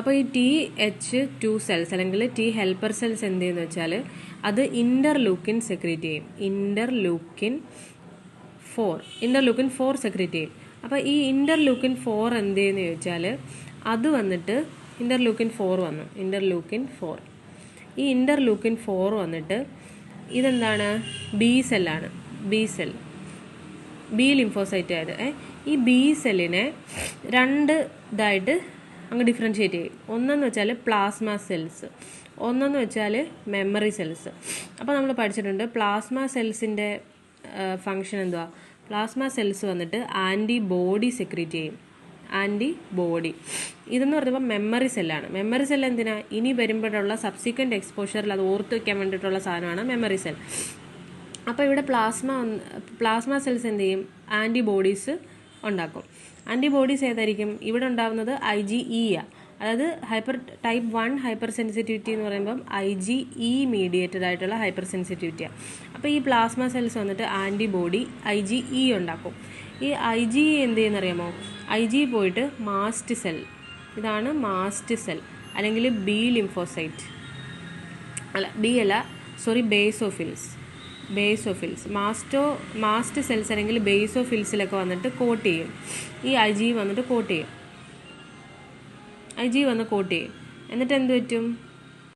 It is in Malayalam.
അപ്പോൾ ഈ TH2 സെൽസ് അല്ലെങ്കിൽ T ഹെൽപ്പർ സെൽസ് എന്ത് ചെയ്യുന്നു വെച്ചാൽ അത് ഇന്റർലൂക്കിൻ സെക്രീറ്റ് ചെയ്യും. ഇന്റർലൂക്കിൻ 4 സെക്രീറ്റ് ചെയ്യും. അപ്പോൾ ഈ ഇന്റർലൂക്കിൻ 4 എന്ത് ചെയ്യുന്നു ചോദിച്ചാൽ അത് വന്നിട്ട് ഇന്റർലൂക്കിൻ 4 വന്നു. ഈ ഇന്റർലൂക്കിൻ 4 വന്നിട്ട് ഇതെന്താണ്? ബി സെല്ലാണ്. ബി ലിംഫോസൈറ്റ് ആയത്. ഈ ബി സെല്ലിനെ രണ്ട് ഇതായിട്ട് അങ്ങ് ഡിഫറൻഷിയേറ്റ് ചെയ്യും. ഒന്നെന്ന് വെച്ചാൽ പ്ലാസ്മ സെൽസ്, ഒന്നെന്ന് വെച്ചാൽ മെമ്മറി സെൽസ്. അപ്പോൾ നമ്മൾ പഠിച്ചിട്ടുണ്ട് പ്ലാസ്മ സെൽസിൻ്റെ ഫങ്ഷൻ എന്തുവാ? പ്ലാസ്മ സെൽസ് വന്നിട്ട് ആൻറ്റിബോഡി സെക്രീറ്റ് ചെയ്യും. ആൻറ്റിബോഡി ഇതെന്ന് പറയുമ്പോൾ മെമ്മറി സെല്ലാണ്. മെമ്മറി സെൽ എന്തിനാ? ഇനി വരുമ്പോഴുള്ള സബ്സിക്വൻറ്റ് എക്സ്പോഷറിൽ അത് ഓർത്ത് വയ്ക്കാൻ വേണ്ടിയിട്ടുള്ള സാധനമാണ് മെമ്മറി സെൽ. അപ്പോൾ ഇവിടെ പ്ലാസ്മ സെൽസ് എന്ത് ചെയ്യും? ആൻറ്റിബോഡീസ് ഉണ്ടാക്കും. ആൻറ്റിബോഡീസ് ഏതായിരിക്കും? ഇവിടെ ഉണ്ടാകുന്നത് IgE അതായത് ടൈപ്പ് 1 ഹൈപ്പർ സെൻസിറ്റിവിറ്റി എന്ന് പറയുമ്പം IgE മീഡിയേറ്റഡ് ആയിട്ടുള്ള ഹൈപ്പർ സെൻസിറ്റിവിറ്റിയാണ്. അപ്പോൾ ഈ പ്ലാസ്മ സെൽസ് വന്നിട്ട് ആൻറ്റിബോഡി IgE ഉണ്ടാക്കും. ഈ IgE എന്ത് ചെയ്യുന്നറിയാമോ? IgE പോയിട്ട് മാസ്റ്റ് സെൽ, ഇതാണ് മാസ്റ്റ് സെൽ അല്ലെങ്കിൽ B lymphocyte basophils mast cells അല്ലെങ്കിൽ ബേസോഫിൽസിലൊക്കെ വന്നിട്ട് കോട്ട് ചെയ്യും. ഈ IgE വന്നിട്ട് കോട്ട് ചെയ്യും. എന്നിട്ട് എന്ത് പറ്റും?